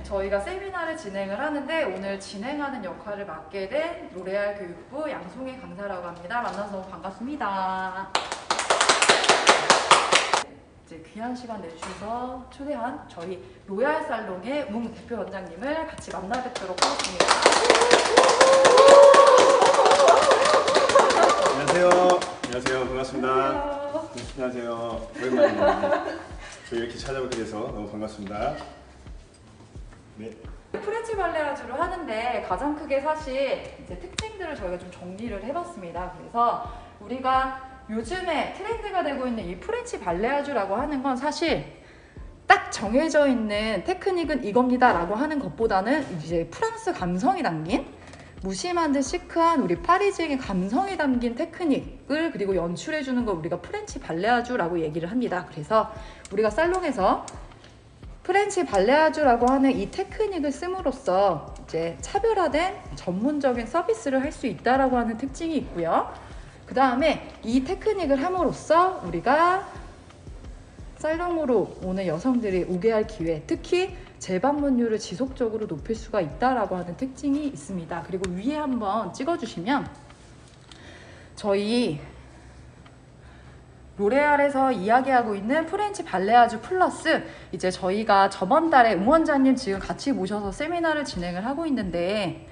저희가 세미나를 진행을 하는데 오늘 진행하는 역할을 맡게 된 로레알 교육부 양송혜 강사라고 합니다. 만나서 너무 반갑습니다. 이제 귀한 시간 내주셔서 초대한 저희 로얄 살롱의 웅 대표 원장님을 같이 만나 뵙도록 하겠습니다. 안녕하세요. 안녕하세요. 반갑습니다. 안녕하세요. 오랜만입니다. 저희 이렇게 찾아뵙게 돼서 너무 반갑습니다. 네. 프렌치 발레아주를 하는데 가장 크게 사실 이제 특징들을 저희가 좀 정리를 해봤습니다. 그래서 우리가 요즘에 트렌드가 되고 있는 이 프렌치 발레아주라고 하는 건 사실 딱 정해져 있는 테크닉은 이겁니다 라고 하는 것보다는 이제 프랑스 감성이 담긴 무심한 듯 시크한 우리 파리지앵의 감성이 담긴 테크닉을 그리고 연출해주는 걸 우리가 프렌치 발레아주라고 얘기를 합니다. 그래서 우리가 살롱에서 프렌치 발레아주라고 하는 이 테크닉을 씀으로써 이제 차별화된 전문적인 서비스를 할 수 있다라고 하는 특징이 있고요. 그 다음에 이 테크닉을 함으로써 우리가 살롱으로 오는 여성들이 오게 할 기회, 특히 재방문율을 지속적으로 높일 수가 있다라고 하는 특징이 있습니다. 그리고 위에 한번 찍어주시면 저희 로레알에서 이야기하고 있는 프렌치 발레아주 플러스 이제 저희가 저번 달에 웅 원장님 지금 같이 모셔서 세미나를 진행을 하고 있는데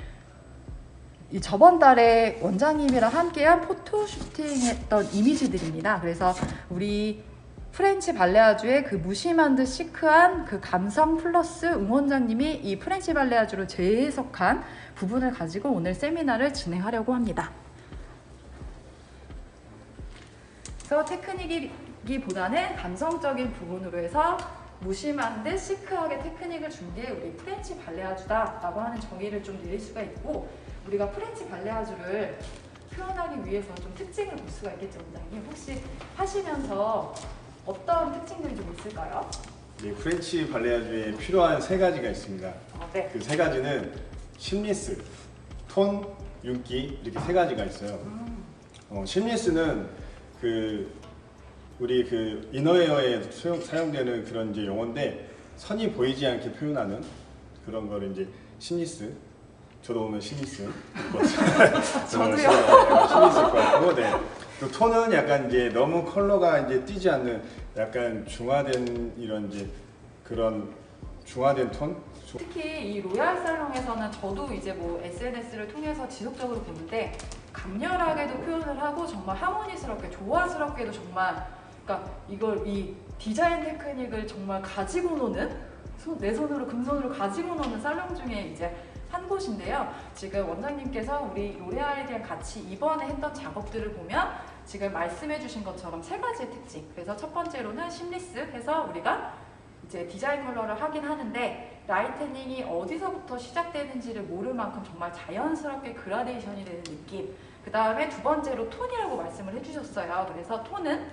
이 저번 달에 원장님이랑 함께한 포토슈팅 했던 이미지들입니다. 그래서 우리 프렌치 발레아주의 그 무심한 듯 시크한 그 감성 플러스 웅 원장님이 이 프렌치 발레아주로 재해석한 부분을 가지고 오늘 세미나를 진행하려고 합니다. 그래서 테크닉이기보다는 감성적인 부분으로 해서 무심한 듯 시크하게 테크닉을 준 게 우리 프렌치 발레아주다 라고 하는 정의를 좀 내릴 수가 있고, 우리가 프렌치 발레아주를 표현하기 위해서 좀 특징을 볼 수가 있겠죠. 원장님 혹시 하시면서 어떤 특징들이 좀 있을까요? 네, 프렌치 발레아주에 필요한 세 가지가 있습니다. 네. 그 세 가지는 심리스, 톤, 윤기 이렇게 세 가지가 있어요. 심리스는 우리 이너웨어에 사용되는 그런 이제 용어인데 선이 보이지 않게 표현하는 그런 거를 이제 심리스. 저도 오늘 심리스 입고 왔어요. 저도요. 심리스 입고 왔고, 네. 또 톤은 약간 이제 너무 컬러가 이제 띄지 않는 약간 중화된 이런 이제 그런 중화된 톤. 특히 이 로얄 살롱에서는 저도 이제 뭐 SNS를 통해서 지속적으로 보는데 강렬하게도 표현을 하고 정말 하모니스럽게 조화스럽게도 정말 그러니까 이 디자인 테크닉을 정말 가지고 노는 내 손으로 금손으로 가지고 노는 살롱 중에 이제 한 곳인데요. 지금 원장님께서 우리 로레알에 대한 같이 이번에 했던 작업들을 보면 지금 말씀해 주신 것처럼 세 가지의 특징. 그래서 첫 번째로는 심리스 해서 우리가 이제 디자인 컬러를 하긴 하는데 라이트닝이 어디서부터 시작되는지를 모를 만큼 정말 자연스럽게 그라데이션이 되는 느낌. 그 다음에 두 번째로 톤이라고 말씀을 해주셨어요. 그래서 톤은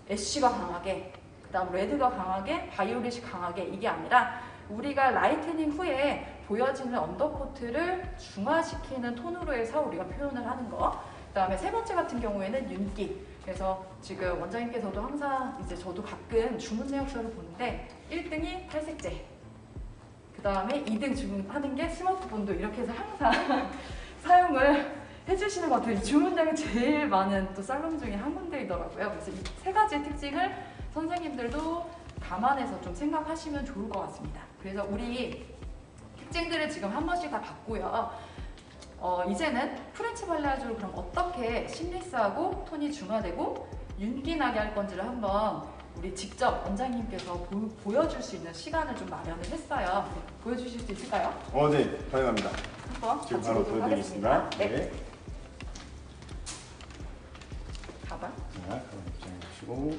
애쉬가 강하게, 그 다음 레드가 강하게, 바이올렛이 강하게, 이게 아니라 우리가 라이트닝 후에 보여지는 언더코트를 중화시키는 톤으로 해서 우리가 표현을 하는 거. 그 다음에 세 번째 같은 경우에는 윤기. 그래서 지금 원장님께서도 항상 이제 저도 가끔 주문 내역서를 보는데 1등이 탈색제, 그 다음에 2등 주문하는 게 스마트폰도, 이렇게 해서 항상 사용을 해주시는 것 같아요. 이 주문량이 제일 많은 또 살롱 중에 한 군데이더라고요. 그래서 이 세 가지 특징을 선생님들도 감안해서 좀 생각하시면 좋을 것 같습니다. 그래서 우리 특징들을 지금 한 번씩 다 봤고요. 이제는 프렌치 발레아주를 그럼 어떻게 심리스하고 톤이 중화되고 윤기나게 할 건지를 한번 우리 직접 원장님께서 보여줄 수 있는 시간을 좀 마련을 했어요. 보여주실 수 있을까요? 네, 가능합니다. 한번 지금 같이 바로 보도록 보여드리겠습니다. 하겠습니다. 네. 네. 가방. 자, 가방 입장해 주시고.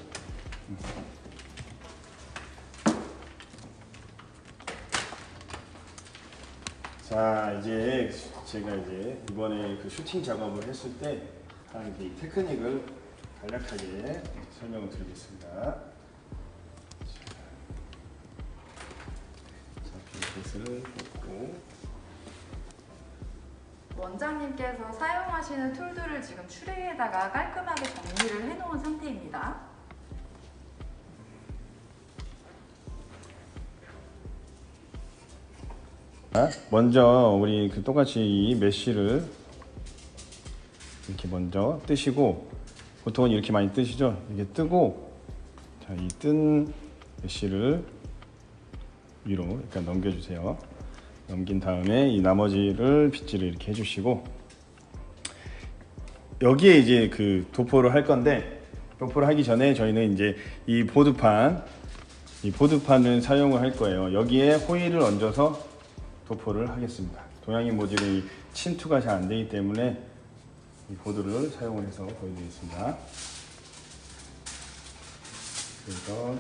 자, 이제 제가 이제 이번에 그 슈팅 작업을 했을 때 한 이 테크닉을 간략하게 설명을 드리겠습니다. 자, 빈켓을 뽑고. 원장님께서 사용하시는 툴들을 지금 트레이에다가 깔끔하게 정리를 해놓은 상태입니다. 먼저 우리 그 똑같이 이 메쉬를 이렇게 먼저 뜨시고, 보통은 이렇게 많이 뜨시죠? 이렇게 뜨고, 자, 이 뜬 메쉬를 위로 이렇게 넘겨주세요. 넘긴 다음에 이 나머지를 빗질을 이렇게 해주시고, 여기에 이제 그 도포를 할 건데, 도포를 하기 전에 저희는 이제 이 보드판을 사용을 할 거예요. 여기에 호일을 얹어서 도포를 하겠습니다. 동양인 모듈은 이 침투가 잘 안 되기 때문에 이 보드를 사용을 해서 보여드리겠습니다. 그래서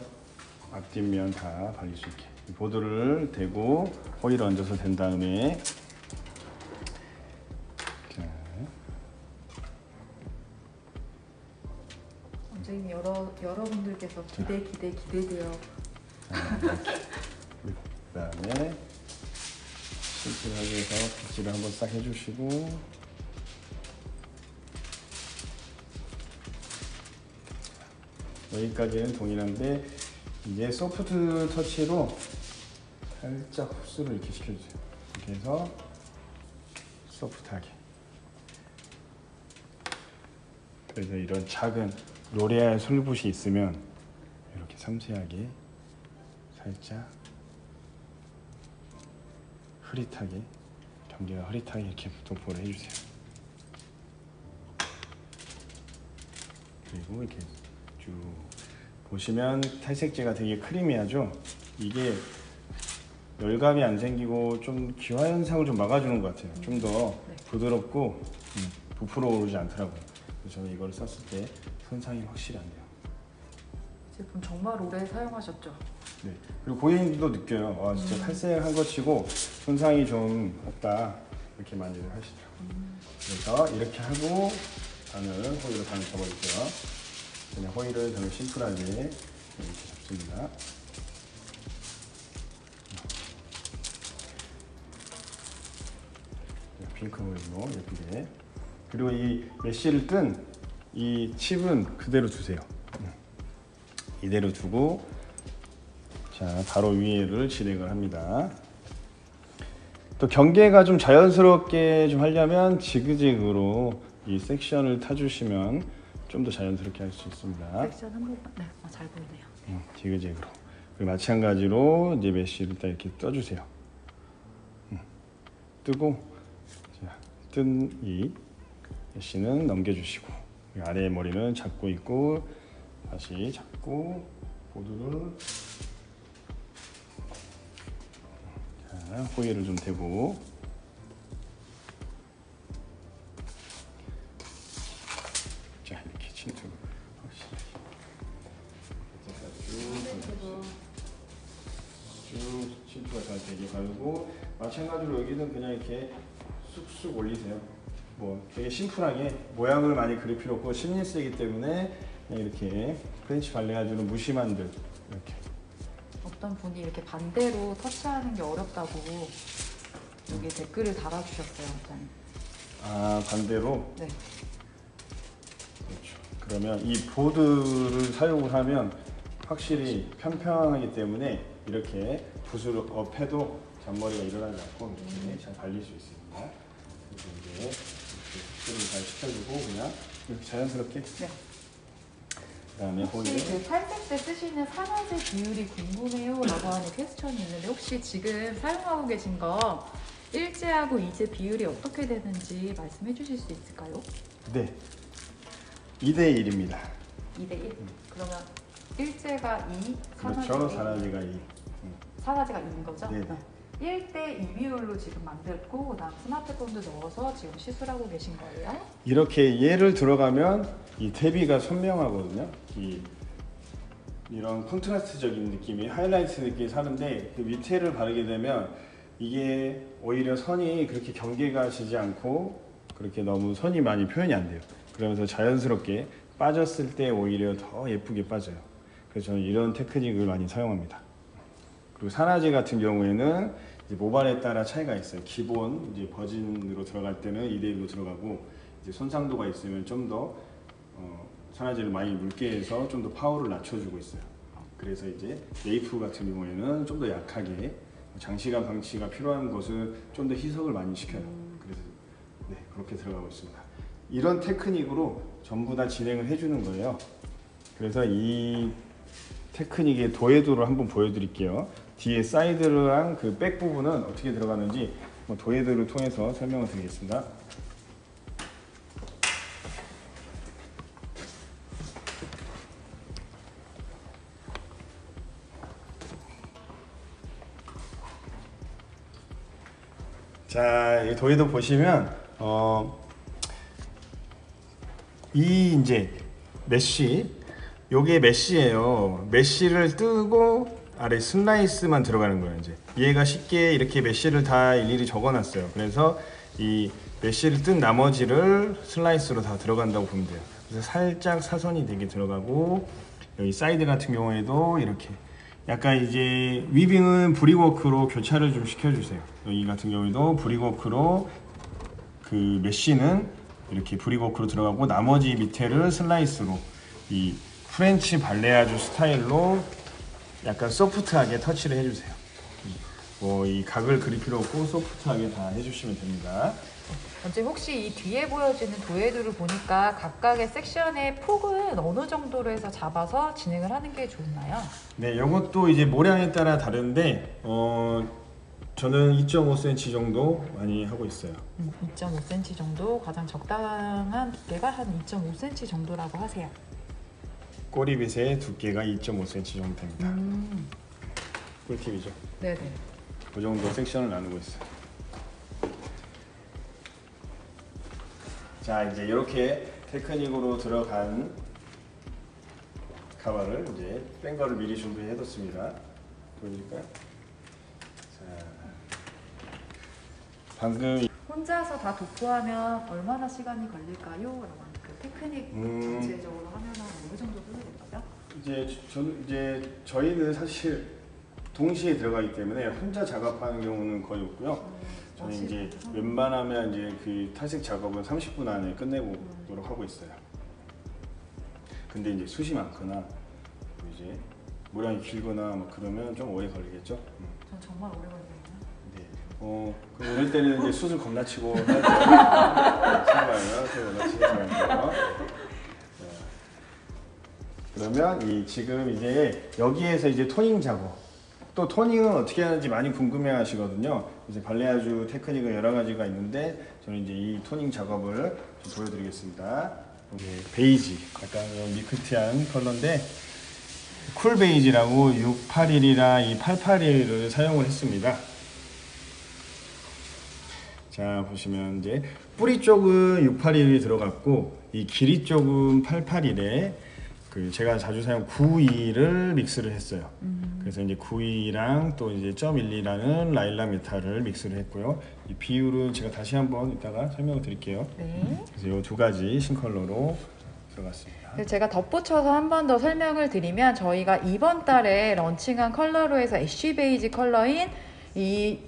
앞뒷면 다 발릴 수 있게 이 보드를 대고 호일을 얹어서 된 다음에, 자, 원장님 여러분들께서 기대돼요. 그 다음에 실질을 하기 위해서 빗질을 한번 싹 해주시고, 여기까지는 동일한데 이제 소프트 터치로 살짝 흡수를 이렇게 시켜주세요. 이렇게 해서 소프트하게. 그래서 이런 작은 로레알 솔붓이 있으면 이렇게 섬세하게 살짝 흐릿하게, 경계가 흐릿하게 이렇게 도포를 해주세요. 그리고 이렇게 쭉 보시면 탈색제가 되게 크리미하죠? 이게 열감이 안 생기고 좀 기화 현상을 좀 막아주는 것 같아요. 좀 더 부드럽고 부풀어 오르지 않더라고요. 그래서 저는 이걸 썼을 때 손상이 확실히 안 돼요. 제품 정말 오래 사용하셨죠? 네. 그리고 고객님도 느껴요. 와, 진짜 탈색한 것 치고 손상이 좀 없다, 이렇게 많이들 하시죠. 그래서 이렇게 하고 바늘, 호일을 바늘 접어주세요. 그냥 호일을 저는 심플하게 이렇게 잡습니다. 핑크 호일로 예쁘게. 그리고 이 메쉬를 뜬 이 칩은 그대로 두세요. 이대로 두고, 자, 바로 위에를 진행을 합니다. 또 경계가 좀 자연스럽게 좀 하려면 지그재그로 이 섹션을 타주시면 좀 더 자연스럽게 할 수 있습니다. 섹션 한 번만. 네, 잘 보이네요. 지그재그로. 그리고 마찬가지로 이제 메쉬를 딱 이렇게 떠주세요. 뜨고, 자, 뜬 이 메쉬는 넘겨주시고, 아래 머리는 잡고 있고, 다시 잡고 보드를, 자, 호일을 좀 대고, 자, 이렇게 침투 확실하게 쭉 침투가 잘 되게 바르고, 마찬가지로 여기는 그냥 이렇게 쑥쑥 올리세요. 뭐 되게 심플하게, 모양을 많이 그릴 필요 없고 심리스이기 때문에 그냥 이렇게 프렌치 발레 해주는 무심한들 이렇게. 어떤 분이 이렇게 반대로 터치하는 게 어렵다고 여기 댓글을 달아주셨어요, 원장님. 아, 반대로? 네. 그렇죠. 그러면 이 보드를 사용을 하면 확실히 편편하기 때문에 이렇게 붓을 업해도 잔머리가 일어나지 않고 이렇게 잘 발릴 수 있습니다. 그래서 이제 이렇게 잘 시켜주고 그냥 이렇게 자연스럽게. 네. 그다음에 혹시 호일. 그 탈색 때 쓰시는 산화제 비율이 궁금해요 라고 하는 퀘스천이 있는데, 혹시 지금 사용하고 계신 거 일제하고 이제 비율이 어떻게 되는지 말씀해 주실 수 있을까요? 네. 2대 1입니다. 2대1? 그러면 일제가 2, 그렇죠. 산화제가 2. 산화제가 2인 거죠? 네네. 1대2 비율로 지금 만들고, 그다음 스마트폰도 넣어서 지금 시술하고 계신 거예요? 이렇게 얘를 들어가면 이 대비가 선명하거든요. 이런 콘트라스트적인 느낌이, 하이라이트 느낌이 사는데, 그 밑에를 바르게 되면 이게 오히려 선이 그렇게 경계가 지지 않고 그렇게 너무 선이 많이 표현이 안 돼요. 그러면서 자연스럽게 빠졌을 때 오히려 더 예쁘게 빠져요. 그래서 저는 이런 테크닉을 많이 사용합니다. 그리고 산화제 같은 경우에는 이제 모발에 따라 차이가 있어요. 기본 이제 버진으로 들어갈 때는 2대1로 들어가고, 이제 손상도가 있으면 좀 더 산화제를 많이 묽게 해서 좀 더 파워를 낮춰주고 있어요. 그래서 이제 메이프 같은 경우에는 좀 더 약하게 장시간 방치가 필요한 것은 좀 더 희석을 많이 시켜요. 그래서 네, 그렇게 들어가고 있습니다. 이런 테크닉으로 전부 다 진행을 해주는 거예요. 그래서 이 테크닉의 도해도를 한번 보여드릴게요. 뒤에 사이드랑 그 백 부분은 어떻게 들어가는지 도해도를 통해서 설명을 드리겠습니다. 자, 이 도해도 보시면 이 이제 메쉬, 요게 메쉬예요. 메쉬를 뜨고 아래 슬라이스만 들어가는 거예요. 이제 얘가 쉽게 이렇게 메쉬를 다 일일이 적어놨어요. 그래서 이 메쉬를 뜬 나머지를 슬라이스로 다 들어간다고 보면 돼요. 그래서 살짝 사선이 되게 들어가고, 여기 사이드 같은 경우에도 이렇게 약간 이제 위빙은 브릭워크로 교차를 좀 시켜주세요. 여기 같은 경우에도 브릭워크로, 그 메쉬는 이렇게 브릭워크로 들어가고 나머지 밑에를 슬라이스로, 이 프렌치 발레아주 스타일로 약간 소프트하게 터치를 해주세요. 이 각을 그릴 필요 없고 소프트하게 다 해주시면 됩니다. 원장님, 혹시 이 뒤에 보여지는 도해도를 보니까 각각의 섹션의 폭은 어느 정도로 해서 잡아서 진행을 하는 게 좋나요? 네, 이것도 이제 모량에 따라 다른데 저는 2.5cm 정도 많이 하고 있어요. 2.5cm 정도, 가장 적당한 두께가 한 2.5cm 정도라고 하세요. 꼬리빗의 두께가 2.5cm 정도 됩니다. 꿀팁이죠. 네네. 그 정도 섹션을 나누고 있어요. 자, 이제 이렇게 테크닉으로 들어간 가발을 이제 뺀 거를 미리 준비해뒀습니다. 보여드릴까요? 자, 방금 혼자서 다 도포하면 얼마나 시간이 걸릴까요? 라고 그 테크닉 전체적으로 하면 어느 정도 소요될까요? 저희는 사실 동시에 들어가기 때문에 혼자 작업하는 경우는 거의 없고요. 저는 이제 웬만하면 이제 그 탈색 작업은 30분 안에 끝내고 노력하고 있어요. 근데 이제 숱이 많거나 이제 모양이 길거나 뭐 그러면 좀 오래 걸리겠죠. 전 정말 오래 걸리네요. 네. 그럴 때는 이제 숱을 겁나 치고 해야 돼요. 겁나 치고 해야 돼요. 그러면 지금 이제 여기에서 이제 토닝 작업. 또 토닝은 어떻게 하는지 많이 궁금해하시거든요. 이제 발레아주 테크닉은 여러 가지가 있는데 저는 이제 이 토닝 작업을 좀 보여드리겠습니다. 이게 베이지, 약간 미크티한 컬러인데 쿨 베이지라고 681이랑 이 881을 사용을 했습니다. 자, 보시면 이제 뿌리 쪽은 681이 들어갔고 이 길이 쪽은 881에 그 제가 자주 사용 92를 믹스를 했어요. 그래서 이제 92랑 또 이제 .12라는 라일락 메탈을 믹스를 했고요. 이 비율은 제가 다시 한번 이따가 설명을 드릴게요. 네. 그래서 이 두 가지 신컬러로 들어갔습니다. 제가 덧붙여서 한 번 더 설명을 드리면, 저희가 이번 달에 런칭한 컬러로 해서 애쉬 베이지 컬러인 이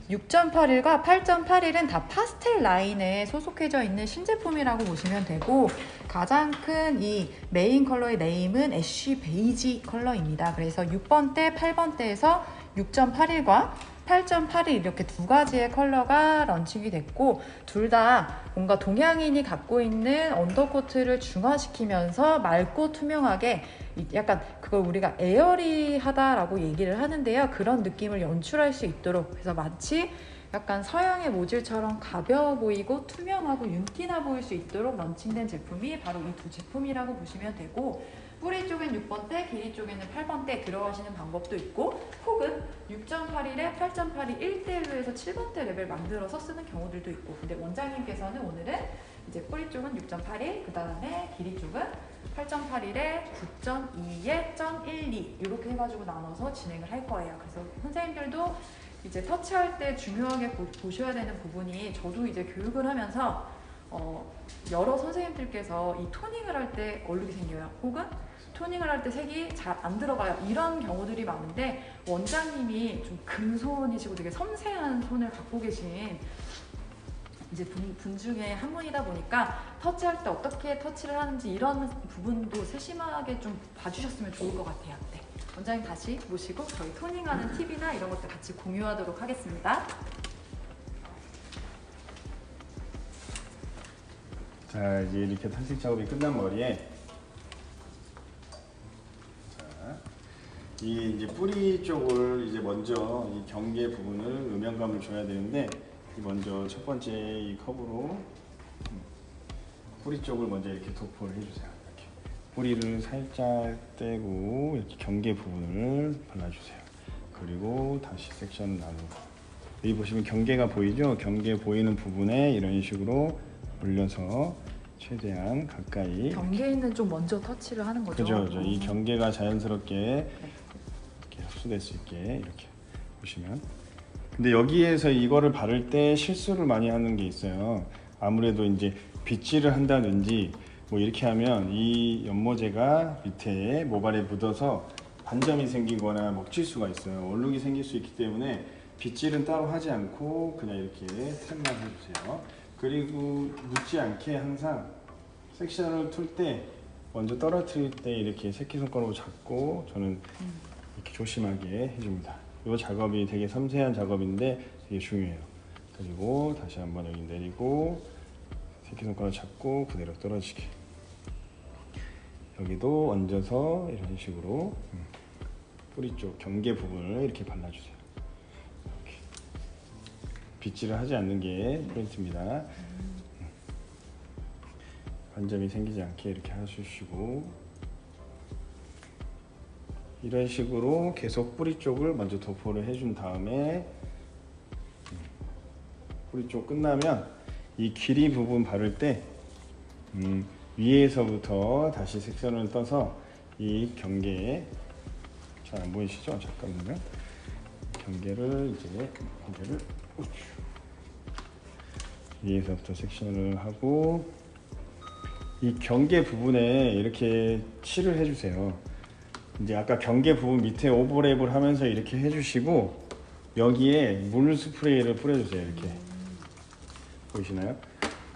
6.81과 8.81은 다 파스텔 라인에 소속해져 있는 신제품이라고 보시면 되고, 가장 큰 이 메인 컬러의 네임은 애쉬 베이지 컬러입니다. 그래서 6번 대, 8번 대에서 6.81과 8.81 이렇게 두 가지의 컬러가 런칭이 됐고, 둘 다 뭔가 동양인이 갖고 있는 언더코트를 중화시키면서 맑고 투명하게, 약간 그걸 우리가 에어리하다라고 얘기를 하는데요. 그런 느낌을 연출할 수 있도록, 그래서 마치 약간 서양의 모질처럼 가벼워 보이고 투명하고 윤기나 보일 수 있도록 런칭된 제품이 바로 이 두 제품이라고 보시면 되고, 뿌리 쪽엔 6번대, 길이 쪽에는 8번대 들어가시는 방법도 있고, 혹은 6.81에 8.82 1대1로 해서 7번대 레벨 만들어서 쓰는 경우들도 있고, 근데 원장님께서는 오늘은 이제 뿌리 쪽은 6.81, 그 다음에 길이 쪽은 8.81에 9.2에 0.12 이렇게 해가지고 나눠서 진행을 할 거예요. 그래서 선생님들도 이제 터치할 때 중요하게 보셔야 되는 부분이, 저도 이제 교육을 하면서 여러 선생님들께서 이 토닝을 할 때 얼룩이 생겨요. 혹은 토닝을 할 때 색이 잘 안 들어가요. 이런 경우들이 많은데, 원장님이 좀 금손이시고 되게 섬세한 손을 갖고 계신 이제 분 중에 한 분이다 보니까 터치할 때 어떻게 터치를 하는지 이런 부분도 세심하게 좀 봐주셨으면 좋을 것 같아요. 네. 원장님 다시 모시고 저희 토닝하는 팁이나 이런 것들 같이 공유하도록 하겠습니다. 자, 이제 이렇게 탈색 작업이 끝난 머리에 자, 이 이제 뿌리 쪽을 이제 먼저 이 경계 부분을 음영감을 줘야 되는데 먼저 첫 번째 이 컵으로 뿌리 쪽을 먼저 이렇게 도포를 해주세요. 이렇게 뿌리를 살짝 떼고 이렇게 경계 부분을 발라주세요. 그리고 다시 섹션을 나누고 여기 보시면 경계가 보이죠? 경계 보이는 부분에 이런 식으로 올려서 최대한 가까이 경계 있는 쪽 먼저 터치를 하는 거죠? 그죠. 이 경계가 자연스럽게 이렇게 흡수될 수 있게 이렇게 보시면 근데 여기에서 이거를 바를 때 실수를 많이 하는 게 있어요. 아무래도 이제 빗질을 한다든지 뭐 이렇게 하면 이 연모제가 밑에 모발에 묻어서 반점이 생기거나 먹칠 수가 있어요. 얼룩이 생길 수 있기 때문에 빗질은 따로 하지 않고 그냥 이렇게 탭만 해주세요. 그리고 묻지 않게 항상 섹션을 틀 때 먼저 떨어뜨릴 때 이렇게 새끼손가락으로 잡고 저는 이렇게 조심하게 해줍니다. 이 작업이 되게 섬세한 작업인데 되게 중요해요. 그리고 다시 한번 여기 내리고 새끼손가락 잡고 그대로 떨어지게 여기도 얹어서 이런 식으로 뿌리 쪽 경계 부분을 이렇게 발라주세요. 이렇게. 빗질을 하지 않는 게 포인트입니다. 반점이 생기지 않게 이렇게 해주시고 이런 식으로 계속 뿌리 쪽을 먼저 도포를 해준 다음에 뿌리 쪽 끝나면 이 길이 부분 바를 때 위에서부터 다시 섹션을 떠서 이 경계에 잘 안 보이시죠? 잠깐만요. 경계를 위에서부터 섹션을 하고 이 경계 부분에 이렇게 칠을 해주세요. 이제 아까 경계 부분 밑에 오버랩을 하면서 이렇게 해주시고 여기에 물 스프레이를 뿌려주세요. 이렇게 보이시나요?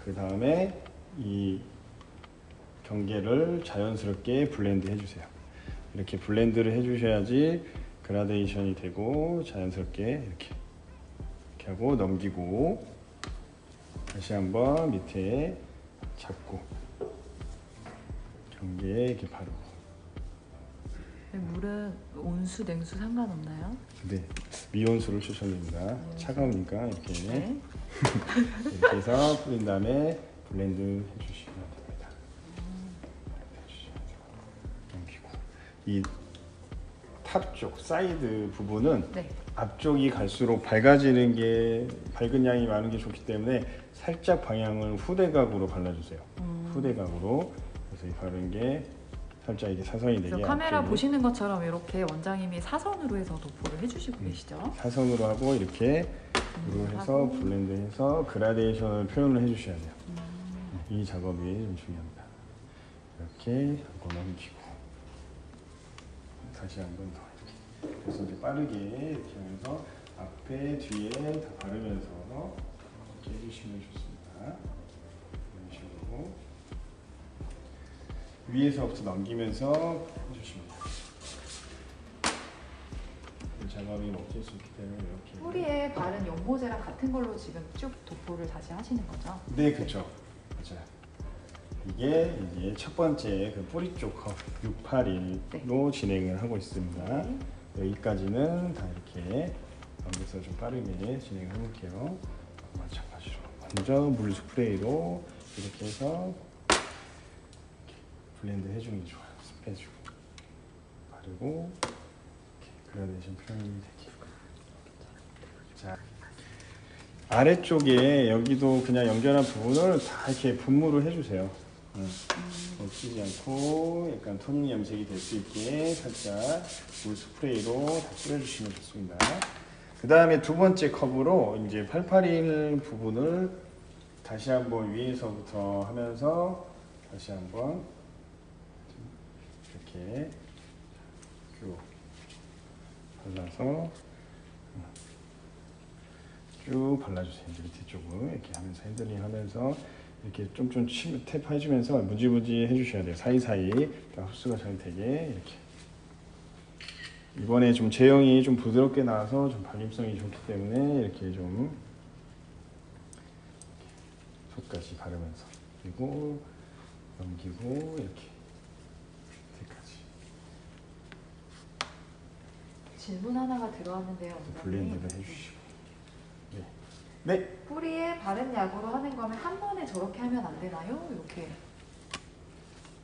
그 다음에 이 경계를 자연스럽게 블렌드 해주세요. 이렇게 블렌드를 해주셔야지 그라데이션이 되고 자연스럽게 이렇게 하고 넘기고 다시 한번 밑에 잡고 경계에 이렇게 바르고 물은 온수, 냉수 상관없나요? 네, 미온수를 추천드립니다. 차가우니까 이렇게 네. 이렇게 해서 뿌린 다음에 블렌드 해주시면 됩니다. 넘기고 이 탑 쪽 사이드 부분은 네. 앞쪽이 갈수록 밝아지는 게 밝은 양이 많은 게 좋기 때문에 살짝 방향을 후대각으로 발라주세요. 후대각으로 그래서 이 바른 게 살짝 이게 사선이 되게 그래서 카메라 앞쪽으로. 보시는 것처럼 이렇게 원장님이 사선으로 해서 도포를 해주시고 계시죠? 사선으로 하고 이렇게 해서 하고. 블렌드해서 그라데이션을 표현을 해주셔야 돼요. 이 작업이 좀 중요합니다. 이렇게 하고 넘기고 다시 한 번 더 이렇게. 그래서 이제 빠르게 이렇게 하면서 앞에 뒤에 다 바르면서 이렇게 해주시면 좋습니다. 이런 식으로 위에서부터 넘기면서 해주시면 돼요. 작업이 먹힐 수 있기 때문에 이렇게 뿌리에 바른 연모제랑 같은 걸로 지금 쭉 도포를 다시 하시는 거죠? 네, 그렇죠. 맞아요. 이게 이제 첫 번째 그 뿌리 쪽 681로 진행을 하고 있습니다. 네. 여기까지는 다 이렇게 여기서 좀 빠르게 진행을 해볼게요. 마찬가지로 먼저 물 스프레이로 이렇게 해서 이렇게 블렌드 해주는 게 좋아요. 빼주고 바르고 이렇게 그라데이션 표현이 되게. 자. 아래쪽에 여기도 그냥 연결한 부분을 다 이렇게 분무를 해주세요. 놓치지 않고 약간 토닝 염색이 될 수 있게 살짝 물 스프레이로 다 뿌려주시면 좋습니다. 그 다음에 두 번째 컵으로 이제 881 부분을 다시 한번 위에서부터 하면서 다시 한번 이렇게 쭉 발라서 쭉 발라주세요. 이제 밑에 쪽을 이렇게 하면서 핸들링 하면서 이렇게 좀 탭 해주면서 무지무지 해주셔야 돼요. 사이사이 흡수가 잘 되게 이렇게 이번에 좀 제형이 좀 부드럽게 나와서 좀 발림성이 좋기 때문에 이렇게 좀 속까지 바르면서 그리고 넘기고 이렇게 밑에까지 질문 하나가 들어왔는데요, 원장님. 블렌드를 해주시고 네. 네. 뿌리에 바른 약으로 하는 거면 한 번에 저렇게 하면 안 되나요? 이렇게.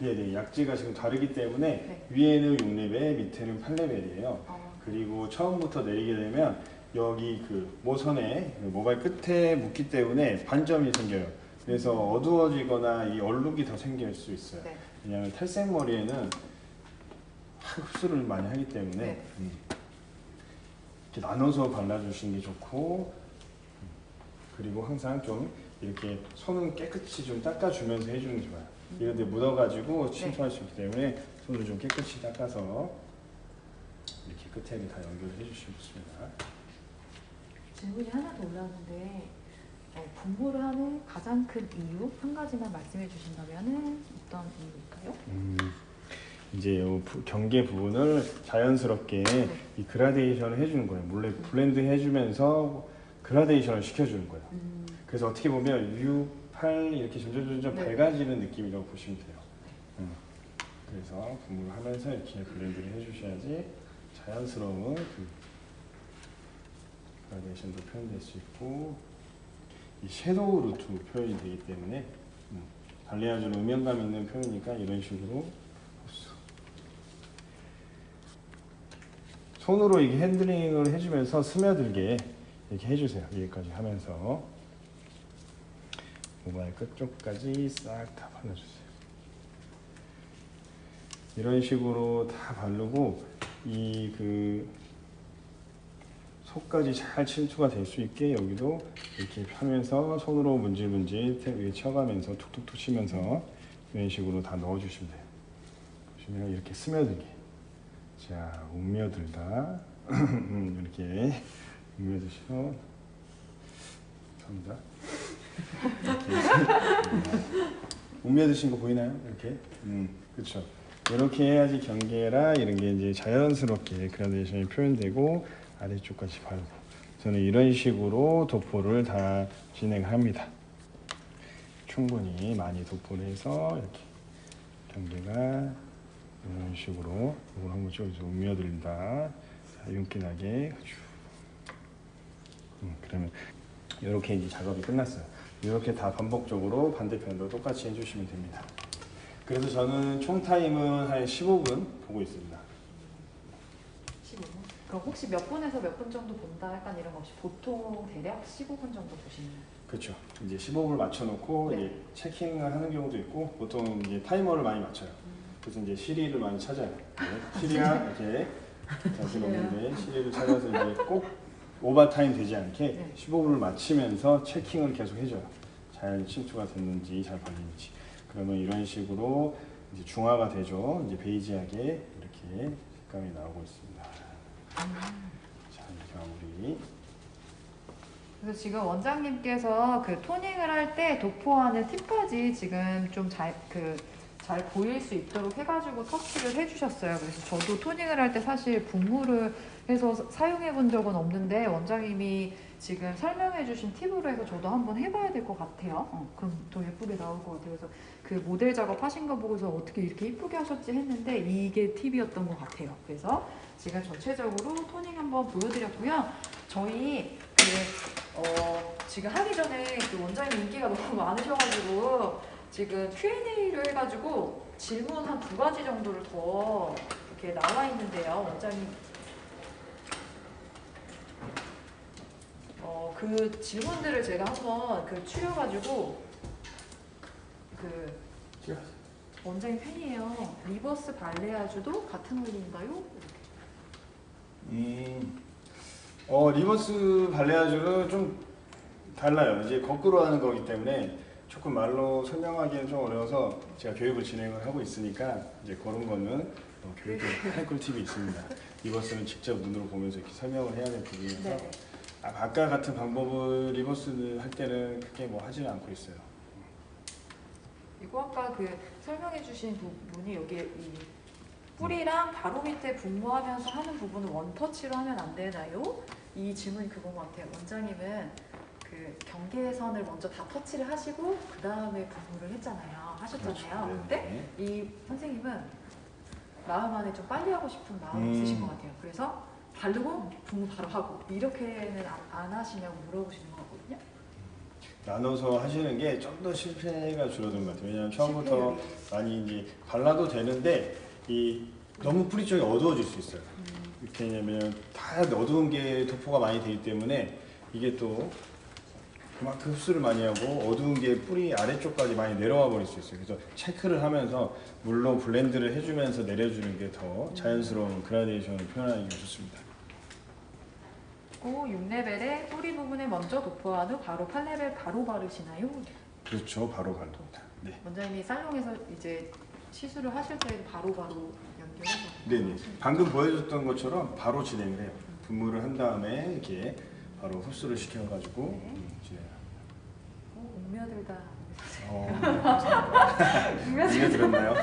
네네, 약지가 지금 다르기 때문에 네. 위에는 6레벨, 밑에는 8레벨이에요. 어, 그리고 처음부터 내리게 되면 여기 그 모선에 모발 끝에 묻기 때문에 반점이 생겨요. 그래서 어두워지거나 이 얼룩이 더 생길 수 있어요. 네. 왜냐하면 탈색 머리에는 흡수를 많이 하기 때문에 네. 이렇게 나눠서 발라주시는 게 좋고 그리고 항상 좀 이렇게 손은 깨끗이 좀 닦아주면서 해주는 게 좋아요. 이런 데 묻어가지고 침투할 수 있기 때문에 손을 좀 깨끗이 닦아서 이렇게 끝에를 다 연결을 해주시면 좋습니다. 질문이 하나 더 올라왔는데 분무를 하는 가장 큰 이유 한 가지만 말씀해 주신다면은 어떤 이유일까요? 이제 요 경계 부분을 자연스럽게 이 그라데이션을 해주는 거예요. 몰래 블렌드 해주면서 그라데이션을 시켜주는 거예요. 그래서 어떻게 보면 6, 8 이렇게 점점 네. 밝아지는 느낌이라고 보시면 돼요. 그래서 분무를 하면서 이렇게 블렌드를 해주셔야지 자연스러운 그 그라데이션도 표현될 수 있고 이 섀도우 루트 표현이 되기 때문에 발레아주는 음영감 있는 표현이니까 이런 식으로 손으로 이게 핸들링을 해주면서 스며들게 이렇게 해주세요. 여기까지 하면서 모발 끝쪽까지 싹 다 발라주세요. 이런 식으로 다 바르고 이 그 속까지 잘 침투가 될 수 있게 여기도 이렇게 펴면서 손으로 문질문질 위에 쳐가면서 툭툭툭 치면서 이런 식으로 다 넣어주시면 돼요. 보시면 이렇게 스며들게. 자, 웅며들다. 이렇게 웅며드시고 감사합니다. 웅며드신 거 보이나요? 이렇게? 그렇죠. 이렇게 해야지 경계라 이런 게 이제 자연스럽게 그라데이션이 표현되고 아래쪽까지 바르고 저는 이런 식으로 도포를 다 진행합니다. 충분히 많이 도포를 해서 이렇게 경계가 이런 식으로 이걸 한번 여기서 웅며들다. 자, 윤기나게 그러면 이렇게 이제 작업이 끝났어요. 이렇게 다 반복적으로 반대편도 똑같이 해주시면 됩니다. 그래서 저는 총 타임은 한 15분 보고 있습니다. 15분? 그럼 혹시 몇 분에서 몇 분 정도 본다 약간 이런 거 없이 보통 대략 15분 정도 보시나요? 그렇죠. 이제 15분을 맞춰놓고 네. 이제 체킹을 하는 경우도 있고 보통 이제 타이머를 많이 맞춰요. 그래서 이제 시리를 많이 찾아요. 네. 시리가 이렇게 자신 없는데 시리를 찾아서 이제 꼭 오버타임 되지 않게 네. 15분을 맞추면서 체킹을 계속 해줘요. 잘 침투가 됐는지 잘 발리는지. 그러면 이런 식으로 이제 중화가 되죠. 이제 베이지하게 이렇게 색감이 나오고 있습니다. 자, 이제 마무리. 그래서 지금 원장님께서 그 토닝을 할 때 도포하는 팁까지 지금 좀 잘 보일 수 있도록 해가지고 터치를 해주셨어요. 그래서 저도 토닝을 할 때 사실 분무를 해서 사용해 본 적은 없는데 원장님이 지금 설명해 주신 팁으로 해서 저도 한번 해봐야 될 것 같아요. 그럼 더 예쁘게 나올 것 같아요. 그래서 그 모델 작업하신 거 보고서 어떻게 이렇게 예쁘게 하셨지 했는데 이게 팁이었던 것 같아요. 그래서 지금 전체적으로 토닝 한번 보여드렸고요. 저희 지금 하기 전에 그 원장님 인기가 너무 많으셔가지고 지금 Q&A를 해가지고 질문 한 2가지 정도를 더 이렇게 나와 있는데요. 원장님 그 질문들을 제가 한번 추려가지고 원장님 팬이에요. 리버스 발레아주도 같은 원리인가요? 리버스 발레아주는 좀 달라요. 이제 거꾸로 하는 거기 때문에 조금 말로 설명하기는 좀 어려워서 제가 교육을 진행을 하고 있으니까 이제 그런 거는 교육을 할 꿀팁이 있습니다. 리버스는 직접 눈으로 보면서 이렇게 설명을 해야 될 부분이어서 네. 아까 같은 방법을 리버스 할 때는 크게 뭐 하지는 않고 있어요. 그리고 아까 그 설명해 주신 부분이 여기에 이 뿌리랑 바로 밑에 분무하면서 하는 부분은 원터치로 하면 안 되나요? 이 질문이 그건 것 같아요. 원장님은 그 경계선을 먼저 다 터치를 하시고 그 다음에 분무를 했잖아요. 하셨잖아요. 그렇죠. 근데 이 선생님은 마음 안에 좀 빨리 하고 싶은 마음이 있으신 것 같아요. 그래서 바르고 분무 바로 하고 이렇게는 안 하시냐고 물어보시는 것 같거든요. 나눠서 하시는 게 좀 더 실패가 줄어든 것 같아요. 왜냐하면 처음부터 실패율이. 많이 이제 발라도 되는데 이 너무 뿌리 쪽이 어두워질 수 있어요. 이렇게 왜냐면 다 어두운 게 도포가 많이 되기 때문에 이게 또 그만큼 흡수를 많이 하고 어두운 게 뿌리 아래쪽까지 많이 내려와 버릴 수 있어요. 그래서 체크를 하면서 물로 블렌드를 해주면서 내려주는 게 더 자연스러운 그라데이션을 표현하기 좋습니다. 그리고 6레벨에 뿌리 부분에 먼저 도포한 후 바로 8레벨 바로 바르시나요? 그렇죠. 바로 바릅니다. 네. 원장님이 살롱에서 이제 시술을 하실 때도 바로바로 연결해서 네네. 방금 보여줬던 것처럼 바로 진행을 해요. 분무를 한 다음에 이렇게 바로 흡수를 시켜가지고 네. 진행합니다. 옥며들다. 이해 들었나요?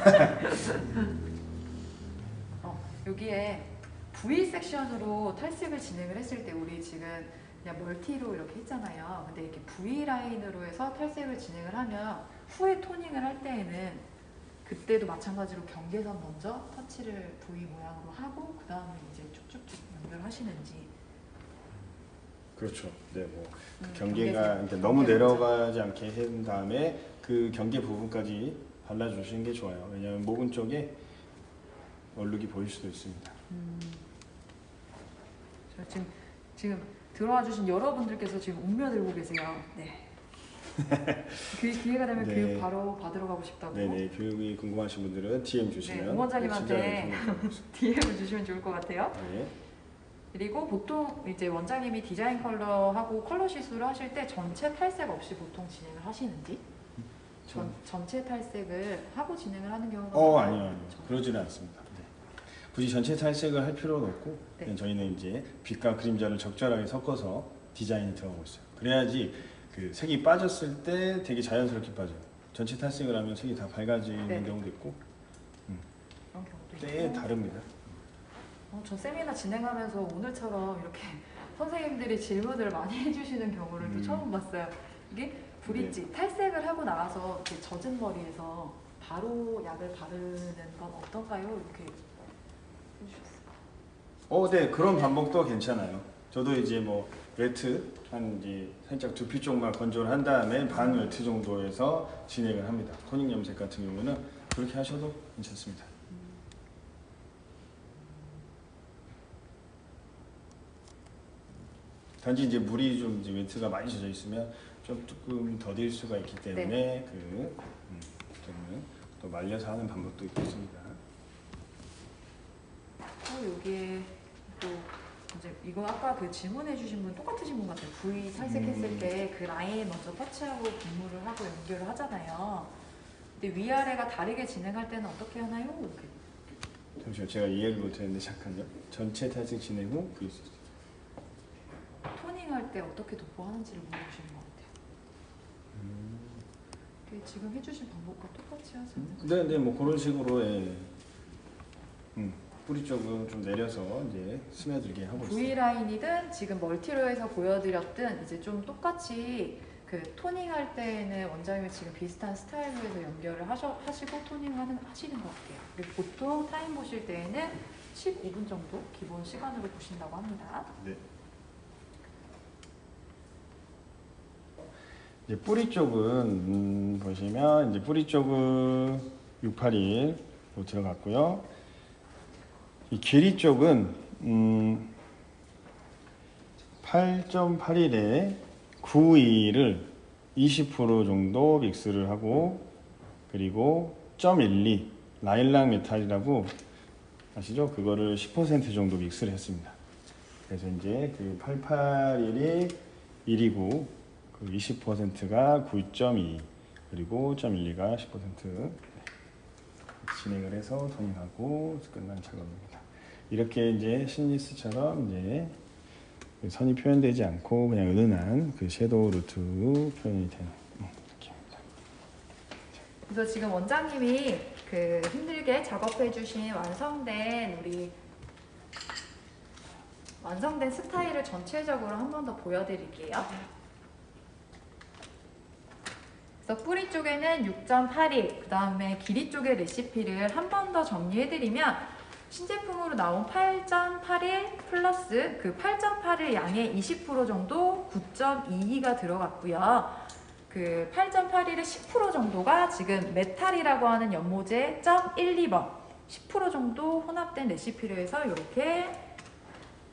여기에 V 섹션으로 탈색을 진행을 했을 때 우리 지금 그냥 멀티로 이렇게 했잖아요. 근데 이렇게 V 라인으로 해서 탈색을 진행을 하면 후에 토닝을 할 때에는 그때도 마찬가지로 경계선 먼저 터치를 V 모양으로 하고 그 다음에 이제 쭉쭉쭉 연결하시는지. 그렇죠. 네, 뭐 경계가 경계선. 이렇게 너무 내려가지 않게 한 다음에 그 경계 부분까지 발라주시는 게 좋아요. 왜냐하면 모근 쪽에 얼룩이 보일 수도 있습니다. 저 지금 들어와 주신 여러분들께서 지금 옥며들고 계세요. 네. 기회가 되면 네. 교육 바로 받으러 가고 싶다고. 네네. 교육이 궁금하신 분들은 DM 주시면 네, 오 원장님한테 친절하게 DM을 주시면 좋을 것 같아요. 네. 그리고 보통 이제 원장님이 디자인 컬러하고 컬러 시술을 하실 때 전체 탈색 없이 보통 진행을 하시는지 전체 탈색을 하고 진행을 하는 경우가 아니요. 그러지는 않습니다. 네. 굳이 전체 탈색을 할 필요는 없고 네. 그냥 저희는 이제 빛과 그림자를 적절하게 섞어서 디자인이 들어가고 있어요. 그래야지 그 색이 빠졌을 때 되게 자연스럽게 빠져요. 전체 탈색을 하면 색이 다 밝아지는 네. 경우도 있고 그런 경우도 꽤 있고. 다릅니다. 저 세미나 진행하면서 오늘처럼 이렇게 선생님들이 질문을 많이 해주시는 경우를 또 처음 봤어요. 이게 브릿지 탈색을 하고 나서 이렇게 젖은 머리에서 바로 약을 바르는 건 어떨까요? 이렇게 해주셨어요. 네, 그런 방법도 괜찮아요. 저도 이제 뭐 웨트 한 이제 살짝 두피 쪽만 건조를 한 다음에 반 웨트 정도에서 진행을 합니다. 토닝 염색 같은 경우는 그렇게 하셔도 괜찮습니다. 단지 이제 물이 좀 이제 웨트가 많이 젖어 있으면 좀 조금 더딜 수가 있기 때문에 네. 저는 또 말려서 하는 방법도 있습니다. 여기에 또 이제 이거 아까 그 질문해주신 분 똑같으신 분 같아요. V 탈색했을 때 그 라인 먼저 터치하고 분무를 하고 연결을 하잖아요. 근데 위아래가 다르게 진행할 때는 어떻게 하나요? 이렇게. 잠시만 제가 이해를 못했는데 잠깐요. 전체 탈색 진행 후 토닝할 때 어떻게 도포하는지를 물어보시는 것 같아요. 지금 해주신 방법과 똑같이 하지 않나요? 네, 뭐 그런 식으로 뿌리 쪽은 좀 내려서 이제 스며들게 하고 있어요. V 라인이든 지금 멀티로 해서 보여드렸든 이제 좀 똑같이 그 토닝할 때는 원장님이 지금 비슷한 스타일로 해서 연결을 하시고 토닝하시는 것 같아요. 그리고 보통 타임 보실 때에는 15분 정도 기본 시간으로 보신다고 합니다. 네. 이제 뿌리 쪽은 보시면 이제 뿌리 쪽은 681로 들어갔고요. 이 길이 쪽은 8.81에 92를 20% 정도 믹스를 하고 그리고 0.12 라일락 메탈이라고 아시죠? 그거를 10% 정도 믹스를 했습니다. 그래서 이제 그 881이 1이고 그 20%가 9.2 그리고 0.12가 10% 진행을 해서 토닝하고 끝난 작업입니다. 이렇게 이제 신리스처럼 이제 선이 표현되지 않고 그냥 은은한 그 섀도우 루트 표현이 되는 이렇게입니다. 그래서 지금 원장님이 힘들게 작업해주신 완성된 스타일을 전체적으로 한 번 더 보여드릴게요. 그래서 뿌리 쪽에는 6.81, 그 다음에 길이 쪽의 레시피를 한 번 더 정리해드리면 신제품으로 나온 8.81 플러스 그 8.81 양의 20% 정도 9.22가 들어갔고요. 그 8.81의 10% 정도가 지금 메탈이라고 하는 연모제 .12번 10% 정도 혼합된 레시피로 해서 이렇게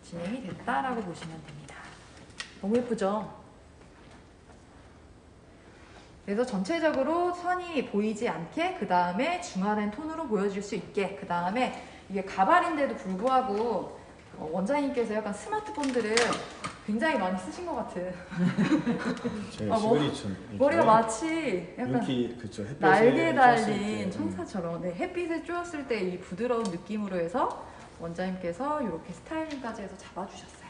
진행이 됐다라고 보시면 됩니다. 너무 예쁘죠? 그래서 전체적으로 선이 보이지 않게 그 다음에 중화된 톤으로 보여줄 수 있게 그 다음에 이게 가발인데도 불구하고 원장님께서 약간 스마트폰들을 굉장히 많이 쓰신 것 같은 제 시그니처. 머리가 마치 약간 이렇게 그쵸, 햇볕에 날개 달린 쬐었을 때. 청사처럼 네, 햇빛에 쪼였을 때 이 부드러운 느낌으로 해서 원장님께서 이렇게 스타일링까지 해서 잡아주셨어요.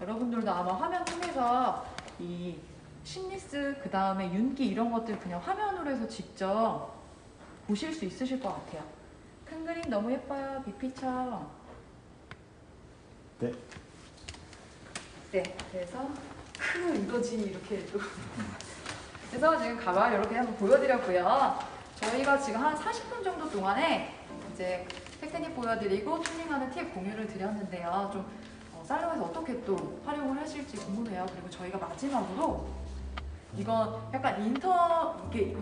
여러분들도 아마 화면 통해서 이 심리스 그 다음에 윤기 이런 것들 그냥 화면으로 해서 직접 보실 수 있으실 것 같아요. 큰 그림 너무 예뻐요. 비피처. 네. 네, 그래서 이거지 이렇게 또. 그래서 지금 가발 이렇게 한번 보여드렸고요. 저희가 지금 한 40분 정도 동안에 이제 테크닉 보여드리고 튜닝하는 팁 공유를 드렸는데요. 좀 살롱에서 어떻게 또 활용을 하실지 궁금해요. 그리고 저희가 마지막으로 이건 약간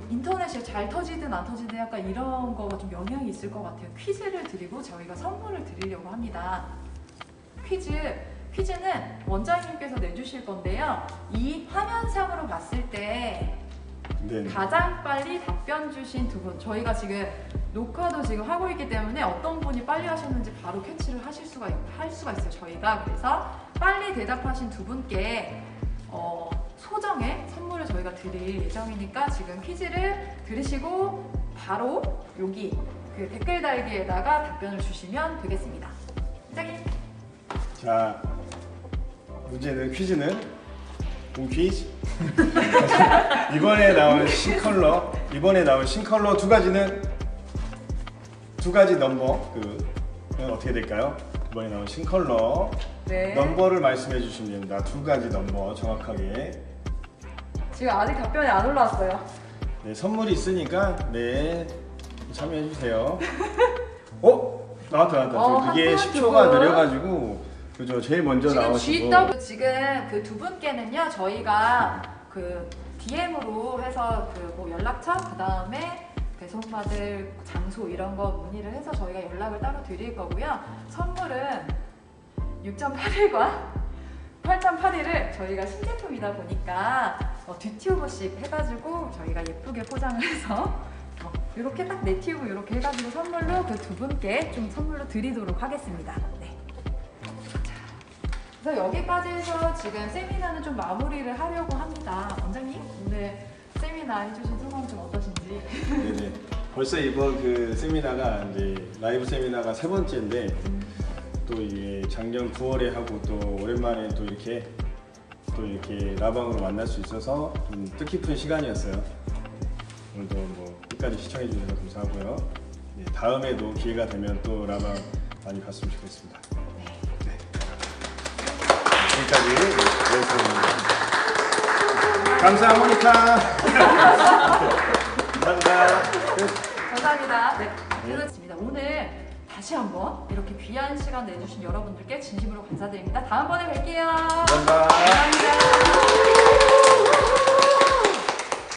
인터넷이 잘 터지든 안 터지든 약간 이런 거가 좀 영향이 있을 것 같아요. 퀴즈를 드리고 저희가 선물을 드리려고 합니다. 퀴즈는 원장님께서 내주실 건데요. 이 화면상으로 봤을 때 네. 가장 빨리 답변 주신 두 분, 저희가 지금 녹화도 지금 하고 있기 때문에 어떤 분이 빨리 하셨는지 바로 캐치를 할 수가 있어요. 저희가 그래서 빨리 대답하신 두 분께 소정의 선물을 저희가 드릴 예정이니까 지금 퀴즈를 들으시고 바로 여기 그 댓글 달기에다가 답변을 주시면 되겠습니다. 원장님. 자, 퀴즈는 퀴즈. 이번에 나온 신컬러 두 가지 넘버 그건 어떻게 될까요? 이번에 나온 신컬러 네. 넘버를 말씀해 주시면 됩니다. 두 가지 넘버 정확하게. 지금 아직 답변이 안 올라왔어요. 네, 선물이 있으니까 네 참여해 주세요. 나왔다. 이게 한 10초가 분. 느려가지고 그죠? 제일 먼저 지금 나오시고. GW 지금 그 두 분께는요 저희가 그 DM으로 해서 그 뭐 연락처 그 다음에 배송받을 장소 이런 거 문의를 해서 저희가 연락을 따로 드릴 거고요. 선물은 6.81과 8.81을 저희가 신제품이다 보니까 듀티오버식 해가지고 저희가 예쁘게 포장을 해서 이렇게 딱 네 튜브 이렇게 해가지고 선물로 그 두 분께 좀 선물로 드리도록 하겠습니다. 네. 그래서 여기까지 해서 지금 세미나는 좀 마무리를 하려고 합니다. 원장님 오늘 세미나 해주신 소감 좀 어떠신지? 네네. 벌써 이번 그 세미나가 이제 라이브 세미나가 세 번째인데 또 이게 작년 9월에 하고 또 오랜만에 또 이렇게 라방으로 만날 수 있어서 좀 뜻깊은 시간이었어요. 오늘도 뭐 끝까지 시청해 주셔서 감사하고요. 네, 다음에도 기회가 되면 또 라방 많이 봤으면 좋겠습니다. 네. 지금까지 레이스입니다. 감사 모니카. 감사합니다. 감사합니다. 네, 그렇습니다. 오늘 다시 한번 이렇게 귀한 시간 내주신 여러분들께 진심으로 감사드립니다. 다음번에 뵐게요. 감사합니다. 감사합니다.